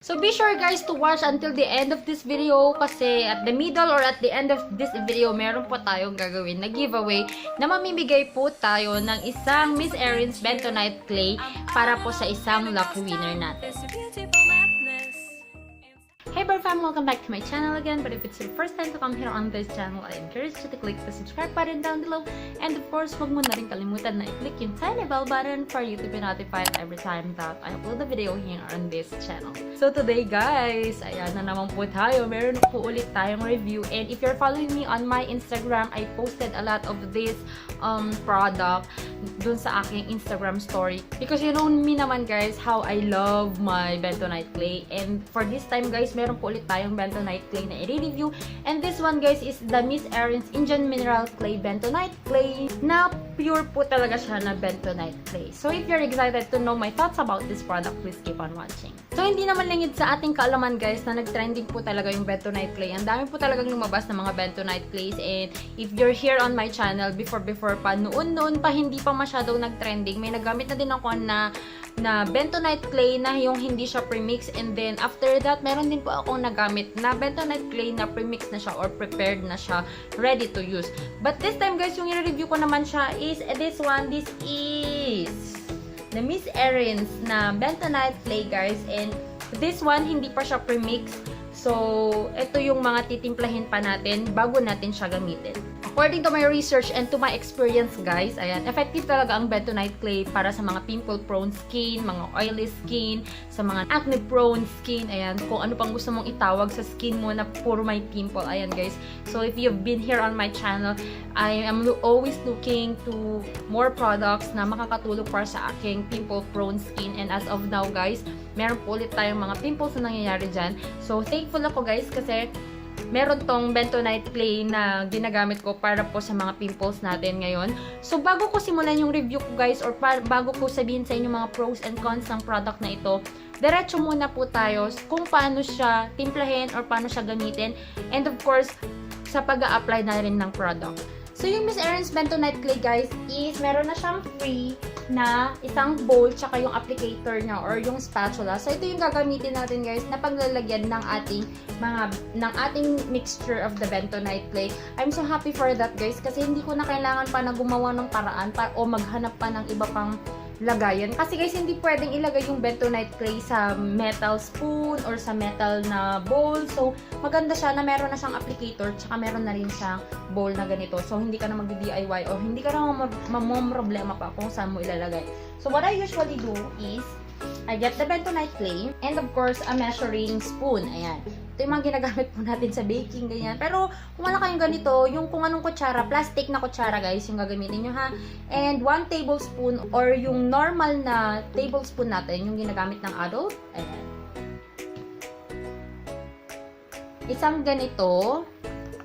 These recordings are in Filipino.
So be sure guys to watch until the end of this video kasi at the middle or at the end of this video, meron po tayong gagawin na giveaway na mamimigay po tayo ng isang Miss Erin's Bentonite Clay para po sa isang lucky winner natin. Hey Bird fam! Welcome back to my channel again. But if it's your first time to come here on this channel, I encourage you to click the subscribe button down below. And of course, huwag mo na rin kalimutan na i-click yung tiny bell button for you to be notified every time that I upload a video here on this channel. So today guys, ayan na naman po tayo. Meron po ulit tayong review. And if you're following me on my Instagram, I posted a lot of this product dun sa aking Instagram story. Because you know me naman guys, how I love my Bentonite Clay. And for this time guys, meron po ulit tayong Bentonite Clay na i-review. And this one guys is the Miss Erin's Indian Mineral Clay Bentonite Clay na pure po talaga siya na Bentonite Clay. So if you're excited to know my thoughts about this product, please keep on watching. So hindi naman lingid sa ating kaalaman guys na nag-trending po talaga yung Bentonite Clay. Ang dami po talagang lumabas ng mga Bentonite Clays. And if you're here on my channel, before pa, noon pa hindi pa masyadong nag-trending, may nagamit na din ako na Bentonite Clay na yung hindi siya premix, and then after that meron din po akong nagamit na Bentonite Clay na premix na siya or prepared na siya, ready to use. But this time guys, yung i-review ko naman siya is this one. This is the Miss Erin's na Bentonite Clay guys, and this one hindi pa siya premix. So, ito yung mga titimplahin pa natin bago natin siya gamitin. According to my research and to my experience guys, ayan, effective talaga ang Bentonite Clay para sa mga pimple-prone skin, mga oily skin, sa mga acne-prone skin, ayan, kung ano pang gusto mong itawag sa skin mo na puro may pimple, ayan guys. So, if you've been here on my channel, I am always looking to more products na makakatulong para sa aking pimple-prone skin, and as of now guys, meron po ulit tayong mga pimples na nangyayari dyan. So, thankful ako guys kasi meron tong Bentonite Clay na ginagamit ko para po sa mga pimples natin ngayon. So, bago ko simulan yung review ko guys, or bago ko sabihin sa inyo mga pros and cons ng product na ito, diretso muna po tayo kung paano siya timplahin or paano siya gamitin. And of course, sa pag-a-apply na rin ng product. So, yung Miss Erin's Bentonite Clay guys is meron na siyang free na isang bowl tsaka yung applicator niya or yung spatula. So, ito yung gagamitin natin guys na paglalagyan ng ating mixture of the Bentonite Clay. I'm so happy for that guys kasi hindi ko na kailangan pa na gumawa ng paraan o maghanap pa ng iba pang lagayan. Kasi guys, hindi pwedeng ilagay yung Bentonite Clay sa metal spoon or sa metal na bowl. So, maganda siya na meron na siyang applicator tsaka meron na rin siyang bowl na ganito. So, hindi ka na mag-DIY o hindi ka na mamomroblema pa kung saan mo ilalagay. So, what I usually do is I get the Bentonite Clay and of course, a measuring spoon. Ayan. Ito yung mga ginagamit po natin sa baking, ganyan. Pero, kung wala kayong ganito, yung kung anong kutsara, plastic na kutsara guys, yung gagamitin nyo ha. And 1 tablespoon or yung normal na tablespoon natin, yung ginagamit ng adult. Ayan. Isang ganito.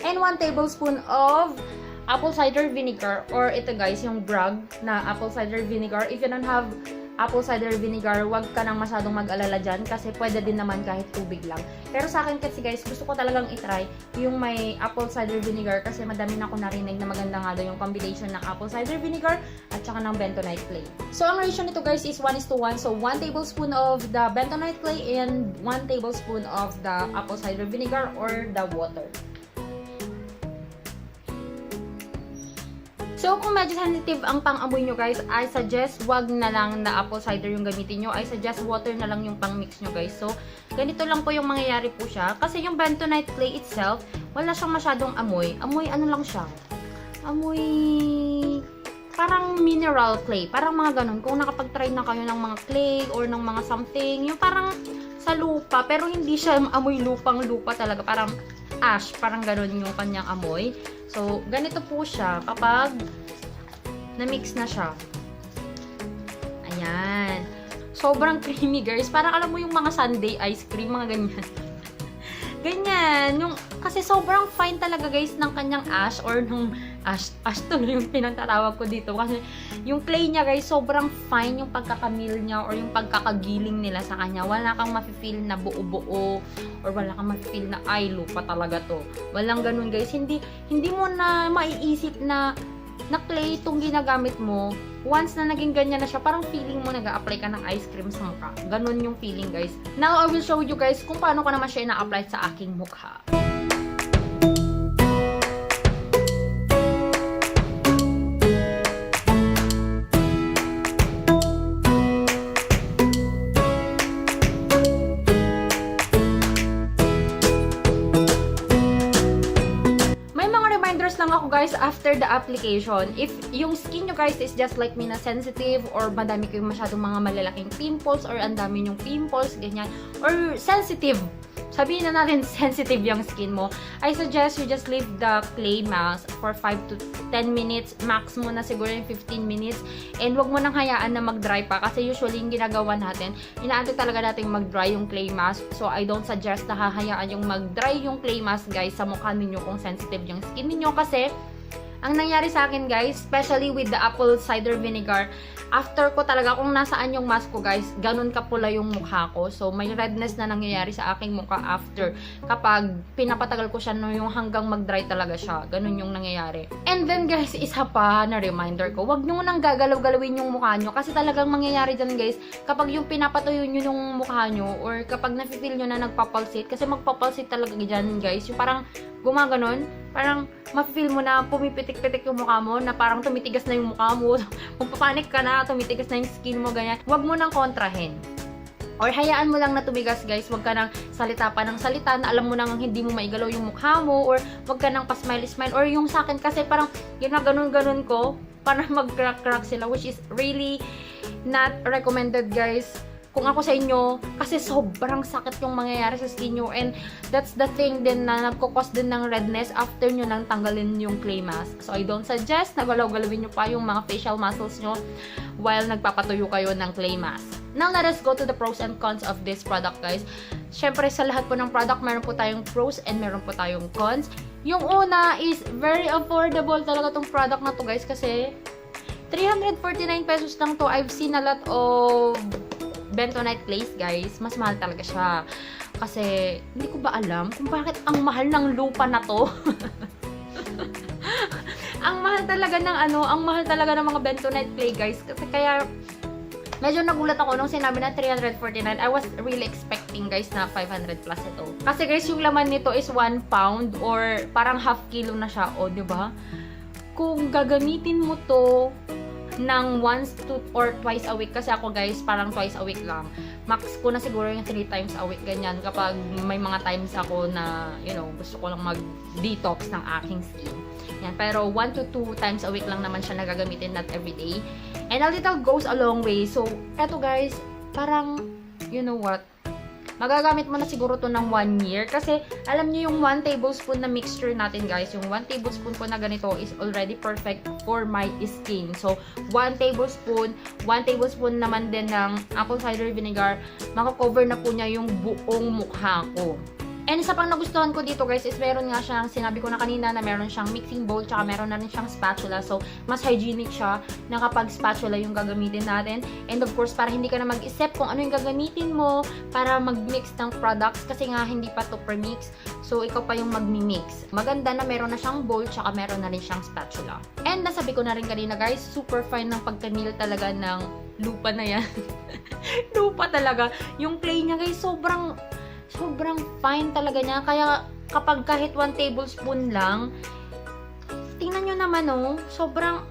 And 1 tablespoon of apple cider vinegar, or ito guys, yung Bragg na apple cider vinegar. If you don't have apple cider vinegar, wag ka nang masyadong mag-alala dyan kasi pwede din naman kahit tubig lang. Pero sa akin kasi guys, gusto ko talagang itry yung may apple cider vinegar kasi madami na ako narinig na maganda nga daw yung combination ng apple cider vinegar at saka ng Bentonite Clay. So, ang ratio nito guys is 1:1. So, 1 tablespoon of the Bentonite Clay and 1 tablespoon of the apple cider vinegar or the water. So, kung medyo sensitive ang pang-amoy nyo guys, I suggest wag na lang na apple cider yung gamitin nyo. I suggest water na lang yung pang-mix nyo guys. So, ganito lang po yung mangyayari po siya. Kasi yung Bentonite Clay itself, wala siyang masyadong amoy. Amoy ano lang siya? Amoy parang mineral clay. Parang mga ganun. Kung nakapag-try na kayo ng mga clay or ng mga something, yung parang sa lupa. Pero hindi siya amoy lupang-lupa talaga. Parang ash. Parang ganun yung kanyang amoy. So, ganito po siya kapag na-mix na siya. Ayan. Sobrang creamy guys. Parang alam mo yung mga sundae ice cream, mga ganyan. Ganyan. Kasi sobrang fine talaga guys ng kanyang ash or ng ash to yung pinagtatawag ko dito. Kasi yung clay niya guys, sobrang fine yung pagkakamil niya or yung pagkakagiling nila sa kanya. Wala kang mafe-feel na buo-buo or wala kang mafe-feel na ay lupa talaga to. Walang ganun guys. Hindi mo na maiisip na na clay itong ginagamit mo, once na naging ganyan na siya, parang feeling mo nag-a-apply ka ng ice cream sa mukha. Ganun yung feeling, guys. Now, I will show you guys kung paano ko naman siya ina-apply sa aking mukha. Lang ako guys after the application. If yung skin nyo guys is just like me na sensitive or madami kayong masyadong mga malalaking pimples or ang dami nyong pimples, ganyan, or sensitive, sabihin na natin sensitive yung skin mo, I suggest you just leave the clay mask for 5 to 10 minutes, max mo na siguro yung 15 minutes, and wag mo nang hayaan na mag-dry pa kasi usually yung ginagawa natin, inaantay talaga natin mag-dry yung clay mask. So I don't suggest na hahayaan yung mag-dry yung clay mask guys sa mukha ninyo kung sensitive yung skin ninyo kasi ang nangyari sa akin guys, especially with the apple cider vinegar, after ko talaga, kung nasaan yung mask ko guys, ganun kapula yung mukha ko. So, may redness na nangyayari sa aking mukha after. Kapag pinapatagal ko siya no, yung hanggang mag-dry talaga siya. Ganun yung nangyayari. And then guys, isa pa na reminder ko, wag nyo nang gagalaw-galawin yung mukha nyo. Kasi talagang mangyayari dyan guys, kapag yung pinapatuyo nyo yung mukha nyo, or kapag nafe-feel nyo na nagpapalsate, kasi magpapalsate talaga dyan guys, yung parang gumaganon, parang ma-feel mo na pumipitik-pitik yung mukha mo, na parang tumitigas na yung mukha mo, magpapanik ka na, tumitigas na yung skin mo, ganyan. Huwag mo nang kontrahin. Or hayaan mo lang na tumigas guys, huwag ka nang salita pa ng salita na alam mo nang hindi mo maigalaw yung mukha mo, or huwag ka nang pa-smile-smile, or yung sa akin kasi parang ginaganon-ganon ko, para mag-crack-crack sila, which is really not recommended guys. Kung ako sa inyo, kasi sobrang sakit yung mangyayari sa skin nyo, and that's the thing din na nagkukos din ng redness after nyo nang tanggalin yung clay mask. So I don't suggest na galaw-galawin nyo pa yung mga facial muscles nyo while nagpapatuyo kayo ng clay mask. Now let us go to the pros and cons of this product guys. Syempre sa lahat po ng product, meron po tayong pros and meron po tayong cons. Yung una is very affordable talaga tong product na to guys, kasi 349 pesos lang to. I've seen a lot of bentonite clays guys, mas mahal talaga siya. Kasi hindi ko ba alam kung bakit ang mahal ng lupa na to. Ang mahal talaga ng ang mahal talaga ng mga bentonite clay guys. Kasi kaya medyo nagulat ako nung sinabi na 349. I was really expecting guys na 500 plus ito. Kasi guys, yung laman nito is 1 pound or parang half kilo na siya, o di ba? Kung gagamitin mo to ng once to or twice a week, kasi ako guys parang twice a week lang, max ko na siguro yung 3 times a week, ganyan, kapag may mga times ako na gusto ko lang mag-detox ng aking skin. Yan, pero 1 to 2 times a week lang naman siya nagagamitin, not everyday, and a little goes a long way. So eto guys, parang you know what, magagamit mo na siguro to ng 1 year. Kasi alam niyo yung 1 tablespoon na mixture natin guys, yung 1 tablespoon po na ganito is already perfect for my skin. So 1 tablespoon naman din ng apple cider vinegar, makakover na po niya yung buong mukha ko. And isa pang nagustuhan ko dito guys is meron nga siyang, sinabi ko na kanina, na meron siyang mixing bowl, tsaka meron na rin siyang spatula. So mas hygienic siya na kapag spatula yung gagamitin natin. And of course, para hindi ka na mag-isip kung ano yung gagamitin mo para mag-mix ng products, kasi nga hindi pa to premix. So ikaw pa yung magmi-mix. Maganda na meron na siyang bowl, tsaka meron na rin siyang spatula. And nasabi ko na rin kanina guys, super fine ng pagka-nail talaga ng lupa na yan. Lupa talaga. Yung clay niya guys, sobrang fine talaga niya. Kaya kapag kahit 1 tablespoon lang, tingnan nyo naman sobrang,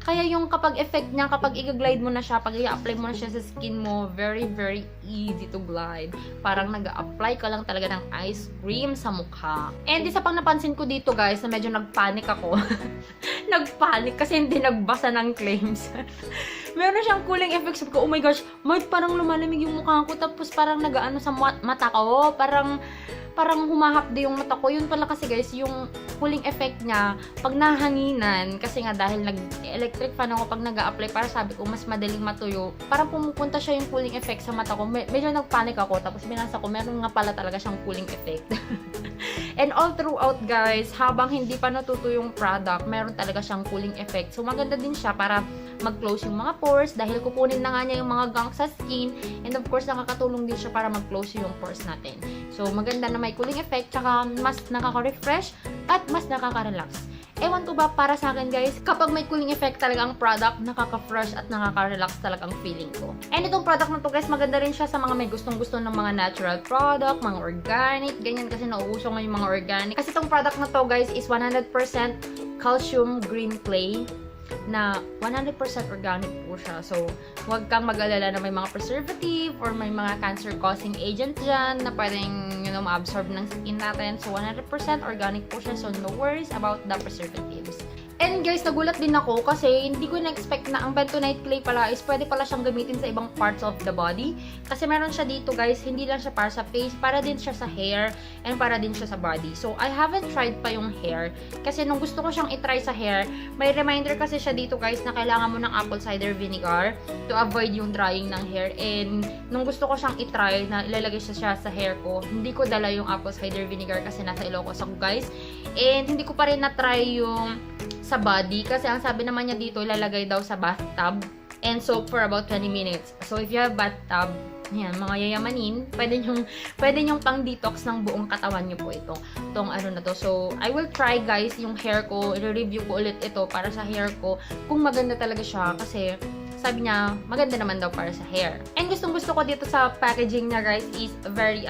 kaya yung kapag effect niya, kapag i-glide mo na siya, pag i-apply mo na siya sa skin mo, very very easy to glide. Parang nag-a-apply ka lang talaga ng ice cream sa mukha. And isa pang napansin ko dito guys, na medyo nagpanic ako. Nagpanic kasi hindi nagbasa ng claims. Meron siyang cooling effect. Sabi ko, oh my gosh, parang lumalamig yung mukha ko, tapos parang nagaano sa mata ko, parang humahapdi yung mata ko. Yun pala kasi guys, yung cooling effect niya pag nahanginan, kasi nga dahil nag-electric fan ako pag nag-a-apply, para sabi ko mas madaling matuyo, parang pumupunta siya yung cooling effect sa mata ko. Medyo nagpanic ako, tapos binasa ko, meron nga pala talaga siyang cooling effect. And all throughout guys, habang hindi pa natutuyo yung product, meron talaga siyang cooling effect. So maganda din siya para mag-close yung mga pores, dahil kukunin na nga niya yung mga gunk sa skin, and of course nakakatulong din siya para mag-close yung pores natin. So maganda na may cooling effect, tsaka mas nakaka-refresh at mas nakaka-relax. Ewan ko ba, para sa akin guys, kapag may cooling effect talaga ang product, nakaka-fresh at nakaka-relax talaga ang feeling ko. And itong product na to guys, maganda rin siya sa mga may gustong-gusto ng mga natural product, mga organic, ganyan kasi nauuso ngayon yung mga organic. Kasi itong product na to guys is 100% calcium green clay na 100% organic po siya. So, huwag kang mag-alala na may mga preservative or may mga cancer-causing agent dyan na pwedeng, ma-absorb ng skin natin. So, 100% organic po siya. So, no worries about the preservatives. And guys, nagulat din ako kasi hindi ko na-expect na ang bentonite clay pala is pwede pala siyang gamitin sa ibang parts of the body. Kasi meron siya dito guys, hindi lang siya para sa face, para din siya sa hair, and para din siya sa body. So, I haven't tried pa yung hair. Kasi nung gusto ko siyang itry sa hair, may reminder kasi siya dito guys na kailangan mo ng apple cider vinegar to avoid yung drying ng hair. And nung gusto ko siyang itry na ilalagay siya sa hair ko, hindi ko dala yung apple cider vinegar kasi nasa Ilocos ako guys. And hindi ko pa rin na-try yung sa body kasi ang sabi naman niya dito ilalagay daw sa bathtub and soak for about 20 minutes. So if you have bathtub, yan, mga yayamanin, pwede nyong pang detox ng buong katawan nyo po itong ano na to. So I will try guys yung hair ko, i-review ko ulit ito para sa hair ko kung maganda talaga siya kasi sabi niya, maganda naman daw para sa hair. And gustong-gusto ko dito sa packaging niya guys is very,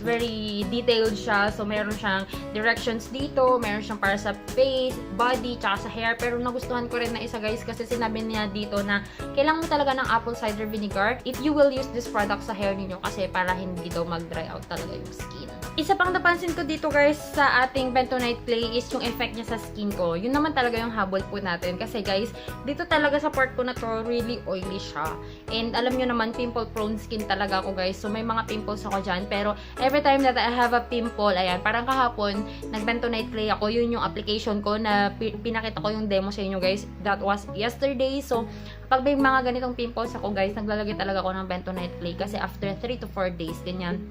very detailed siya. So, meron siyang directions dito, meron siyang para sa face, body, tsaka sa hair. Pero nagustuhan ko rin na isa guys kasi sinabi niya dito na kailangan mo talaga ng apple cider vinegar if you will use this product sa hair niyo kasi para hindi daw mag-dry out talaga yung skin. Isa pang napansin ko dito guys sa ating bentonite clay is yung effect niya sa skin ko. Yun naman talaga yung habol po natin. Kasi guys, dito talaga sa part ko na to, really oily siya. And alam nyo naman, pimple prone skin talaga ako guys. So may mga pimples ako dyan. Pero every time that I have a pimple, ayan, parang kahapon, nag-bentonite clay ako. Yun yung application ko na pinakita ko yung demo sa inyo guys. That was yesterday. So pag may mga ganitong pimples ako guys, naglalagay talaga ako ng bentonite clay. Kasi after 3 to 4 days, ganyan,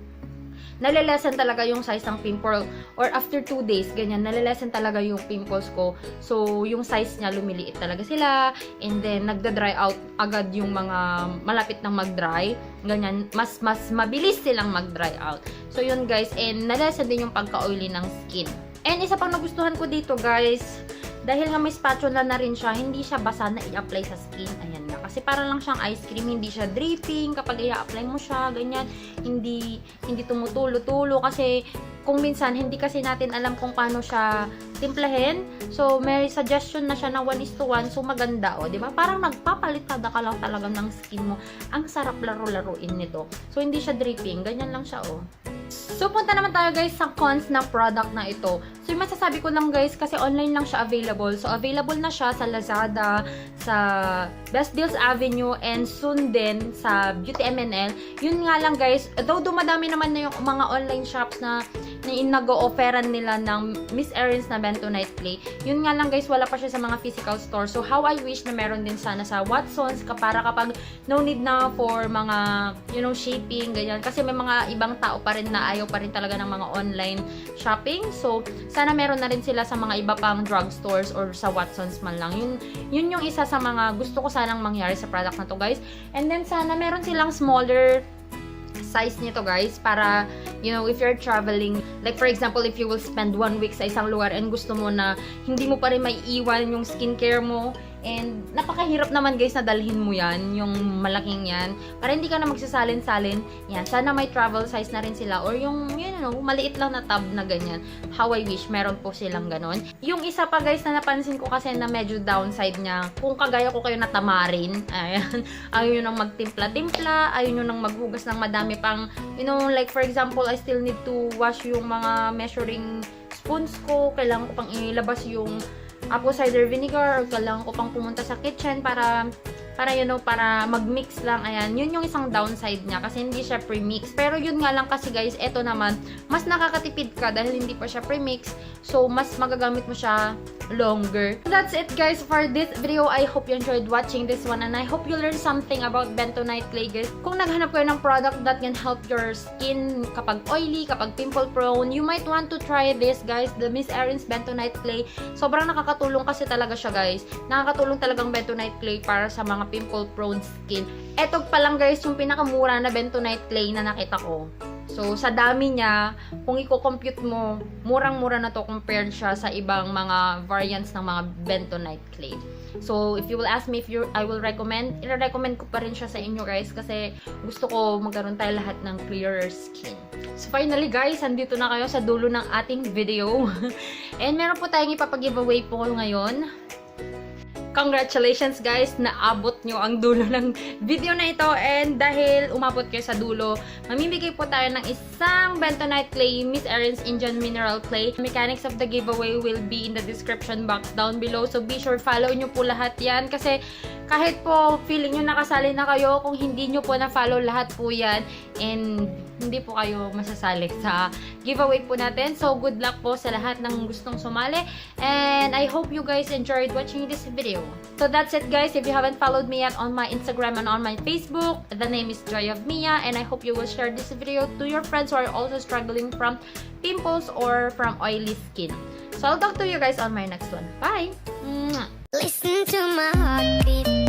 nalilesen talaga yung size ng pimple or after 2 days, ganyan, nalilesen talaga yung pimples ko. So, yung size niya, lumiliit talaga sila and then, nagda-dry out agad yung mga malapit nang mag-dry. Ganyan, mas mabilis silang mag-dry out. So, yun guys, and nalilesen din yung pagka-oily ng skin. And isa pang nagustuhan ko dito guys, dahil nga may spatula na rin siya, hindi siya basa na i-apply sa skin. Ayan na. Kasi para lang siyang ice cream, hindi siya dripping. Kapag i-apply mo siya, ganyan, hindi tumutulo-tulo. Kasi kung minsan, hindi kasi natin alam kung paano siya timplahin. So, may suggestion na siya na 1:1. So, maganda, o. Diba? Parang nagpapalitada ka lang talaga ng skin mo. Ang sarap laro-laruin nito. So, hindi siya dripping. Ganyan lang siya, o. So, punta naman tayo guys sa cons ng product na ito. So, yung masasabi ko lang guys, kasi online lang siya available. So, available na siya sa Lazada, sa Best Deals Avenue, and soon din sa Beauty MNL. Yun nga lang guys, though dumadami naman na yung mga online shops na nag-o-offeran nila ng Miss Erin's na bentonite clay. Yun nga lang guys, wala pa siya sa mga physical store. So, how I wish na meron din sana sa Watsons para kapag no need na for mga, shipping, ganyan. Kasi may mga ibang tao pa rin na ayaw pa rin talaga ng mga online shopping. So, sana meron na rin sila sa mga iba pang drugstores or sa Watsons man lang. Yun yung isa sa mga gusto ko sanang mangyari sa product na to guys. And then, sana meron silang smaller size nito guys para, if you're traveling, like for example, if you will spend 1 week sa isang lugar and gusto mo na hindi mo pa rin maiiwan yung skincare mo, and napakahirap naman guys na dalhin mo yan, yung malaking yan, para hindi ka na magsasalin-salin, yan, sana may travel size na rin sila, or yung, maliit lang na tub na ganyan. How I wish, meron po silang ganon. Yung isa pa guys na napansin ko kasi na medyo downside niya, kung kagaya ko kayo na tamarin, ayan, ayaw nyo nang magtimpla-timpla, ayaw nyo nang maghugas ng madami pang, like for example, I still need to wash yung mga measuring spoons ko, kailangan ko pang ilabas yung apple cider vinegar, or kailangan ko pang pumunta sa kitchen para mag-mix lang. Ayan, yun yung isang downside niya kasi hindi siya pre-mix. Pero yun nga lang kasi guys, eto naman, mas nakakatipid ka dahil hindi pa siya pre-mix. So, mas magagamit mo siya longer. That's it guys for this video. I hope you enjoyed watching this one and I hope you learned something about bentonite clay guys. Kung naghanap kayo ng product that can help your skin kapag oily, kapag pimple prone, you might want to try this guys, the Miss Erin's bentonite clay. Sobrang nakakatulong kasi talaga siya guys. Nakakatulong talagang bentonite clay para sa mga pimple prone skin. Eto pa lang guys yung pinakamura na bentonite clay na nakita ko. So, sa dami niya, kung i-compute mo, murang-mura na to compared siya sa ibang mga variants ng mga bentonite clay. So, if you will ask me if I will recommend, i-recommend ko pa rin siya sa inyo guys kasi gusto ko magkaroon tayo lahat ng clearer skin. So, finally guys, andito na kayo sa dulo ng ating video. And meron po tayong ipapag-giveaway po ngayon. Congratulations guys, naabot nyo ang dulo ng video na ito, and dahil umabot kayo sa dulo, mamimigay po tayo ng isang bentonite clay, Miss Erin's Indian Mineral Clay. Mechanics of the giveaway will be in the description box down below, so be sure follow nyo po lahat yan kasi kahit po feeling nyo nakasali na kayo, kung hindi nyo po na-follow lahat po yan, and hindi po kayo masasali sa giveaway po natin. So, good luck po sa lahat ng gustong sumali. And I hope you guys enjoyed watching this video. So, that's it guys. If you haven't followed me yet on my Instagram and on my Facebook, the name is Joy of Mia. And I hope you will share this video to your friends who are also struggling from pimples or from oily skin. So, I'll talk to you guys on my next one. Bye! Mwah! Listen to my heartbeat.